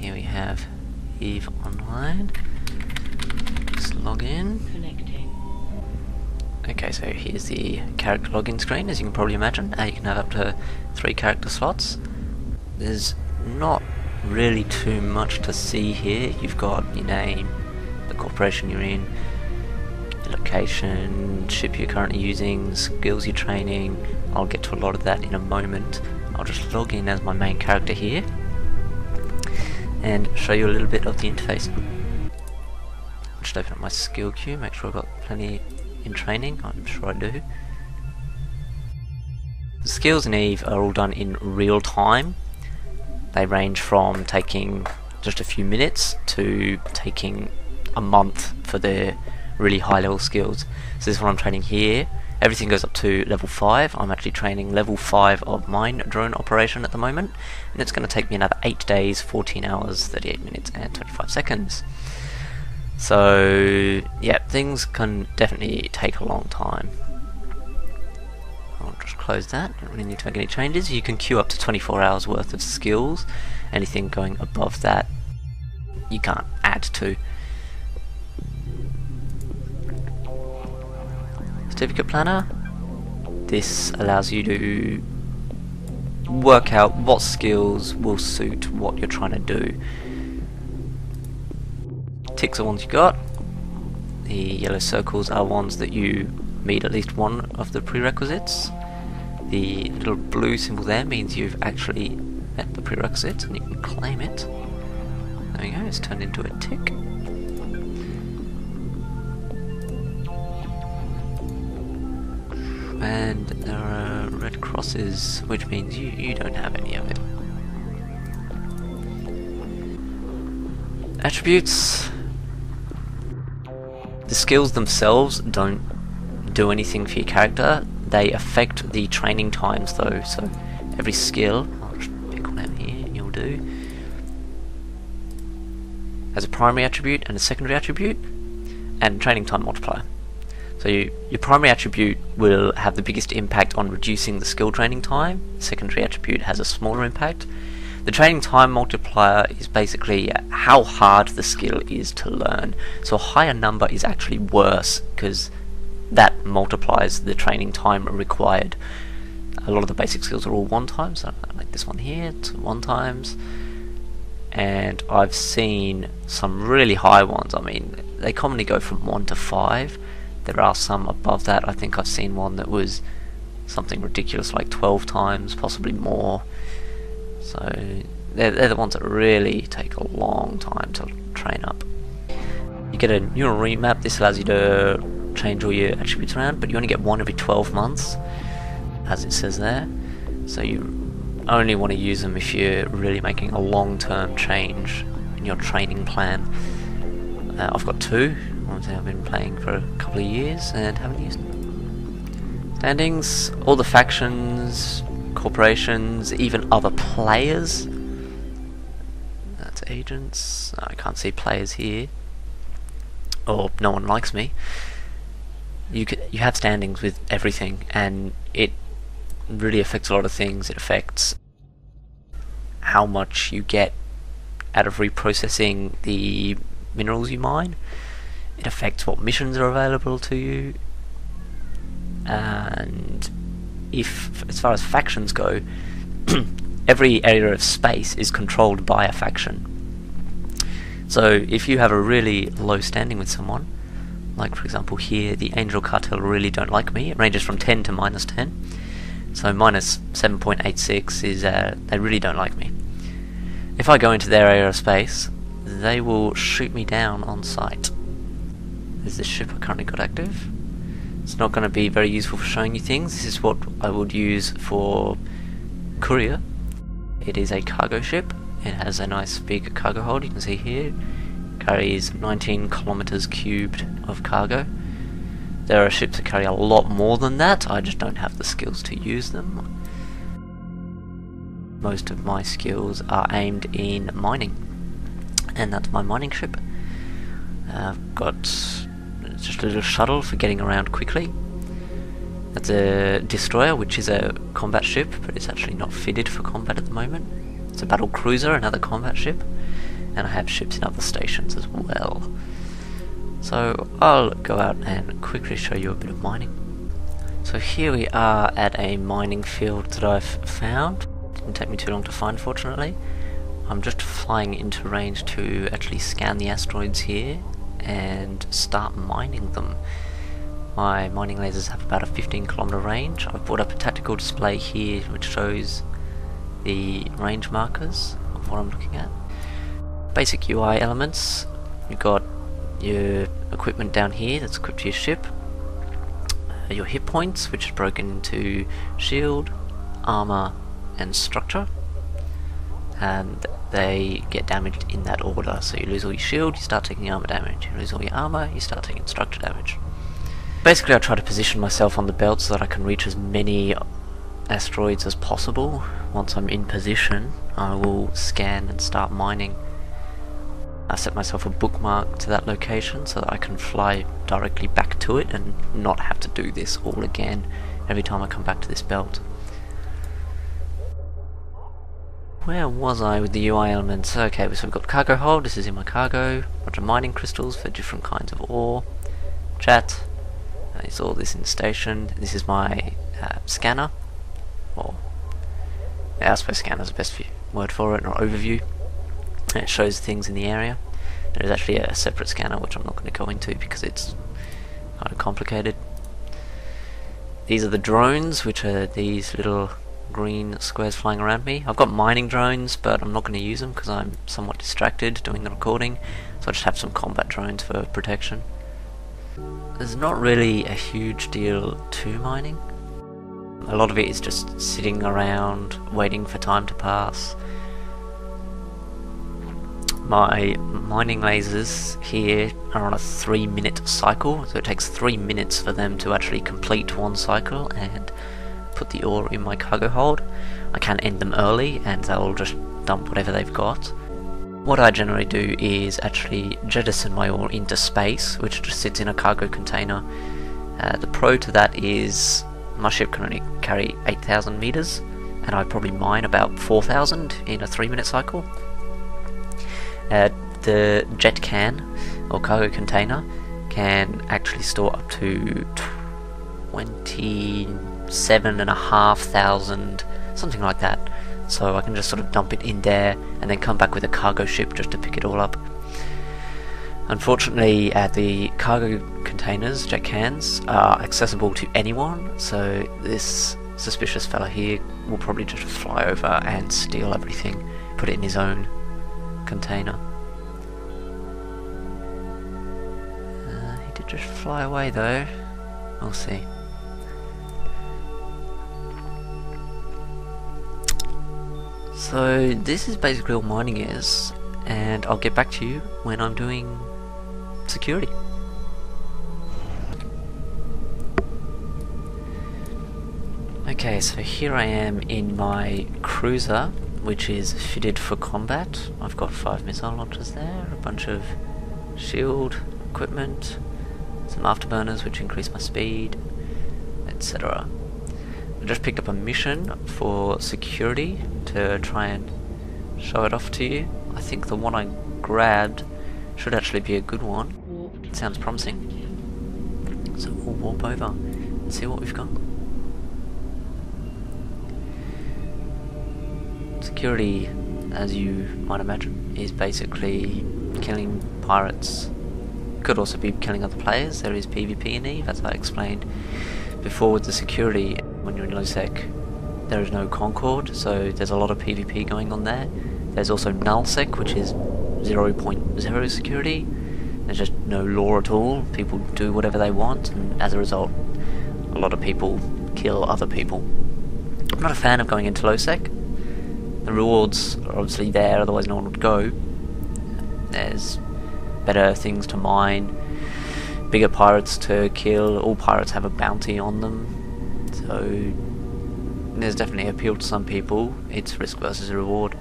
here we have Eve Online. Let's log in. Connecting. Okay, so here's the character login screen. As you can probably imagine, you can have up to 3 character slots. There's not really too much to see here. You've got your name, the corporation you're in, your location, ship you're currently using, skills you're training. I'll get to a lot of that in a moment. I'll just log in as my main character here and show you a little bit of the interface. I'll just open up my skill queue, make sure I've got plenty in training. I'm sure I do. The skills in Eve are all done in real time. They range from taking just a few minutes to taking a month for their really high level skills. So this is what I'm training here. Everything goes up to level 5. I'm actually training level 5 of mine drone operation at the moment, and it's going to take me another 8 days, 14 hours, 38 minutes and 25 seconds. So yeah, things can definitely take a long time. I'll just close that, don't really need to make any changes. You can queue up to 24 hours worth of skills. Anything going above that you can't add to. Certificate planner. This allows you to work out what skills will suit what you're trying to do. Ticks are ones you got. The yellow circles are ones that you meet at least one of the prerequisites. The little blue symbol there means you've actually met the prerequisites and you can claim it. There we go, it's turned into a tick. And there are red crosses, which means you don't have any of it. Attributes. The skills themselves don't do anything for your character. They affect the training times though, so every skill, I'll just pick one out here and you'll do, has a primary attribute and a secondary attribute and training time multiplier. So your primary attribute will have the biggest impact on reducing the skill training time. The secondary attribute has a smaller impact. The training time multiplier is basically how hard the skill is to learn. So a higher number is actually worse because that multiplies the training time required. A lot of the basic skills are all 1 times, so like this one here, it's 1 times. And I've seen some really high ones. I mean, they commonly go from 1 to 5. There are some above that. I think I've seen one that was something ridiculous like 12 times, possibly more. So they're the ones that really take a long time to train up. You get a neural remap. This allows you to change all your attributes around, but you only get one every 12 months, as it says there. So you only want to use them if you're really making a long-term change in your training plan. I've got 2. I've been playing for a couple of years and haven't used them. Standings, all the factions, corporations, even other players. That's agents. I can't see players here, or no one likes me. You have standings with everything, and it really affects a lot of things. It affects how much you get out of reprocessing the minerals you mine. It affects what missions are available to you, and if, as far as factions go, every area of space is controlled by a faction. So if you have a really low standing with someone, like for example here, the Angel Cartel really don't like me. It ranges from 10 to -10. So minus 7.86 is they really don't like me. If I go into their area of space, they will shoot me down on sight. There's this ship I currently got active. It's not going to be very useful for showing you things. This is what I would use for courier. It is a cargo ship. It has a nice big cargo hold, you can see here. Carries 19 kilometers cubed of cargo. There are ships that carry a lot more than that. I just don't have the skills to use them. Most of my skills are aimed in mining, and that's my mining ship. I've got just a little shuttle for getting around quickly. That's a destroyer, which is a combat ship, but it's actually not fitted for combat at the moment. It's a battle cruiser, another combat ship. and I have ships in other stations as well. So I'll go out and quickly show you a bit of mining. So here we are at a mining field that I've found. Didn't take me too long to find, fortunately. I'm just flying into range to actually scan the asteroids here and start mining them. My mining lasers have about a 15-kilometer range. I've brought up a tactical display here which shows the range markers of what I'm looking at. Basic UI elements. You've got your equipment down here that's equipped to your ship. Your hit points, which is broken into shield, armor, and structure. And they get damaged in that order. So you lose all your shield, you start taking armor damage. You lose all your armor, you start taking structure damage. Basically I try to position myself on the belt so that I can reach as many asteroids as possible. Once I'm in position, I will scan and start mining. I set myself a bookmark to that location so that I can fly directly back to it and not have to do this all again every time I come back to this belt. Where was I with the UI elements? Okay, so we've got cargo hold, this is in my cargo, bunch of mining crystals for different kinds of ore, chat, it's all this in station, this is my scanner, or I suppose scanner is the best word for it, or overview, and it shows things in the area. There's actually a separate scanner which I'm not going to go into because it's kind of complicated. These are the drones, which are these little green squares flying around me. I've got mining drones, but I'm not going to use them because I'm somewhat distracted doing the recording, so I just have some combat drones for protection. There's not really a huge deal to mining. A lot of it is just sitting around waiting for time to pass. My mining lasers here are on a 3-minute cycle, so it takes 3 minutes for them to actually complete one cycle and put the ore in my cargo hold. I can end them early and they'll just dump whatever they've got. What I generally do is actually jettison my ore into space, which just sits in a cargo container. The pro to that is my ship can only carry 8,000 meters and I probably mine about 4,000 in a 3-minute cycle. The jet can, or cargo container, can actually store up to 27,500, something like that. So I can just sort of dump it in there and then come back with a cargo ship just to pick it all up. Unfortunately, the cargo containers, jet cans, are accessible to anyone, so this suspicious fella here will probably just fly over and steal everything, put it in his own container. He did just fly away though. We'll see. So this is basically all mining is, and I'll get back to you when I'm doing security. Okay, so here I am in my cruiser, which is fitted for combat. I've got 5 missile launchers there, a bunch of shield equipment, some afterburners which increase my speed, etc. I just picked up a mission for security to try and show it off to you. I think the one I grabbed should actually be a good one. It sounds promising. So we'll warp over and see what we've got. Security, as you might imagine, is basically killing pirates. Could also be killing other players. There is PvP in EVE, as I explained before with the security. When you're in low sec, there is no Concord, so there's a lot of PvP going on there. There's also null sec, which is 0.0 security. There's just no law at all. People do whatever they want, and as a result, a lot of people kill other people. I'm not a fan of going into low sec. The rewards are obviously there, otherwise no one would go. There's better things to mine, bigger pirates to kill. All pirates have a bounty on them, so there's definitely appeal to some people. It's risk versus reward.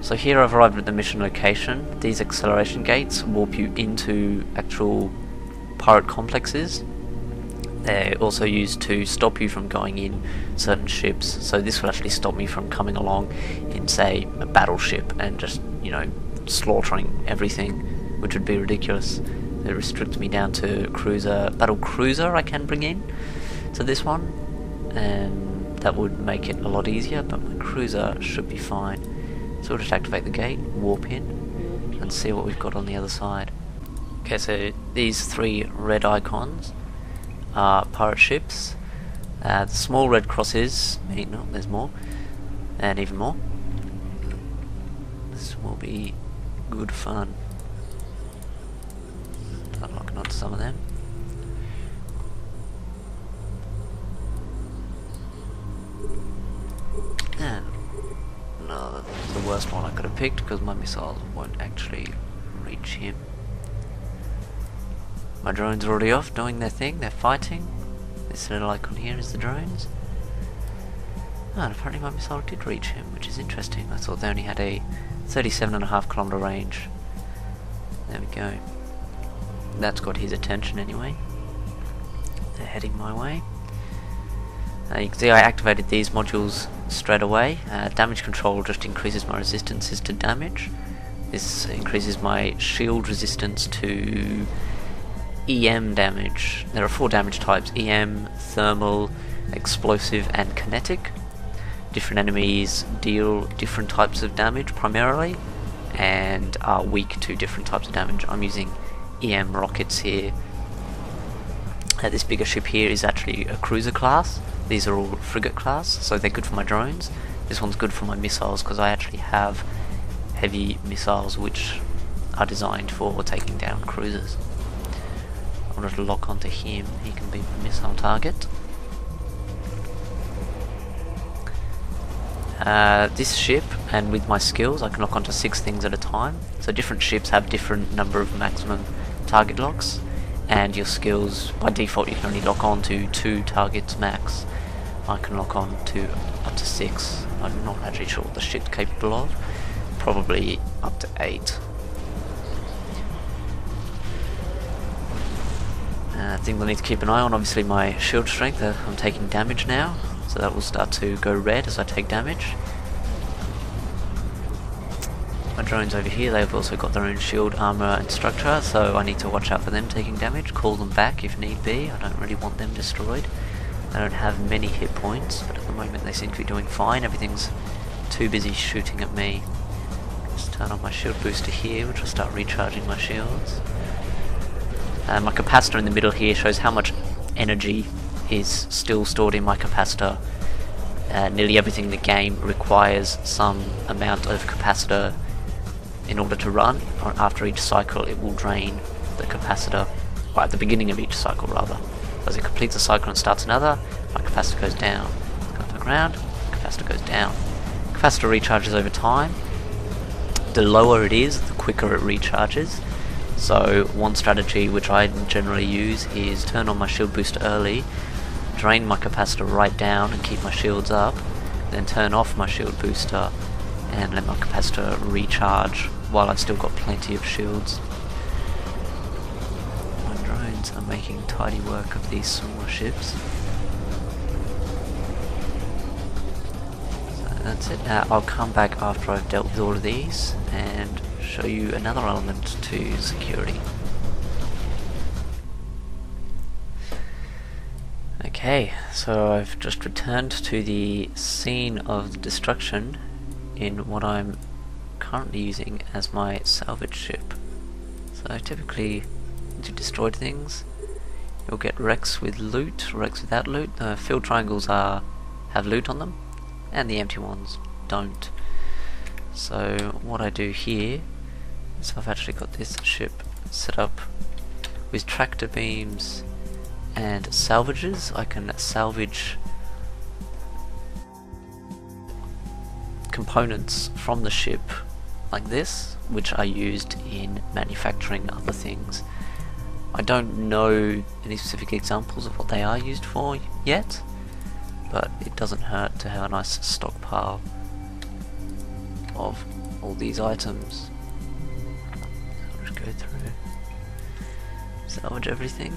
So here I've arrived at the mission location. These acceleration gates warp you into actual pirate complexes. They're also used to stop you from going in certain ships, so this will actually stop me from coming along in, say, a battleship and just, you know, slaughtering everything, which would be ridiculous. It restricts me down to battle cruiser I can bring in to this one, and that would make it a lot easier, but my cruiser should be fine. So we'll just activate the gate, warp in, and see what we've got on the other side. Okay, so these 3 red icons are pirate ships. The small red crosses mean, no, there's more, and even more. This will be good fun. Start locking onto some of them. And no, that's the worst one I could have picked because my missiles won't actually reach him. My drones are already off doing their thing, they're fighting. This little icon here is the drones. Oh, and apparently my missile did reach him, which is interesting. I thought they only had a 37.5 kilometer range. There we go. That's got his attention anyway. They're heading my way. You can see I activated these modules straight away. Damage control just increases my resistances to damage. This increases my shield resistance to EM damage. There are 4 damage types: EM, thermal, explosive, and kinetic. Different enemies deal different types of damage primarily, and are weak to different types of damage. I'm using EM rockets here. This bigger ship here is actually a cruiser class. These are all frigate class, so they're good for my drones. This one's good for my missiles because I actually have heavy missiles which are designed for taking down cruisers. I'll just lock onto him, he can be my missile target. This ship, and with my skills I can lock onto 6 things at a time. So different ships have different number of maximum target locks, and your skills, by default you can only lock on to 2 targets max. I can lock on to up to 6. I'm not actually sure what the ship's capable of. Probably up to 8. Things I need to keep an eye on, obviously my shield strength. I'm taking damage now, so that will start to go red as I take damage. My drones over here, they've also got their own shield, armor and structure, so I need to watch out for them taking damage, call them back if need be. I don't really want them destroyed. They don't have many hit points, but at the moment they seem to be doing fine. Everything's too busy shooting at me. Just turn on my shield booster here, which will start recharging my shields. My capacitor in the middle here shows how much energy is still stored in my capacitor. Nearly everything in the game requires some amount of capacitor in order to run. Or after each cycle it will drain the capacitor, or at the beginning of each cycle rather. As it completes a cycle and starts another, my capacitor goes down. Go to the ground, capacitor goes down. Capacitor recharges over time. The lower it is, the quicker it recharges. So one strategy which I generally use is turn on my shield booster early, drain my capacitor right down and keep my shields up, then turn off my shield booster and let my capacitor recharge while I've still got plenty of shields. My drones are making tidy work of these smaller ships. So that's it. I'll come back after I've dealt with all of these and show you another element to security. Okay, so I've just returned to the scene of the destruction in what I'm currently using as my salvage ship. So typically, once you've destroyed things, you'll get wrecks with loot, wrecks without loot. The filled triangles have loot on them, and the empty ones don't. So what I do here is I've actually got this ship set up with tractor beams and salvages. I can salvage components from the ship like this, which are used in manufacturing other things. I don't know any specific examples of what they are used for yet, but it doesn't hurt to have a nice stockpile of all these items. So I'll just go through, salvage everything.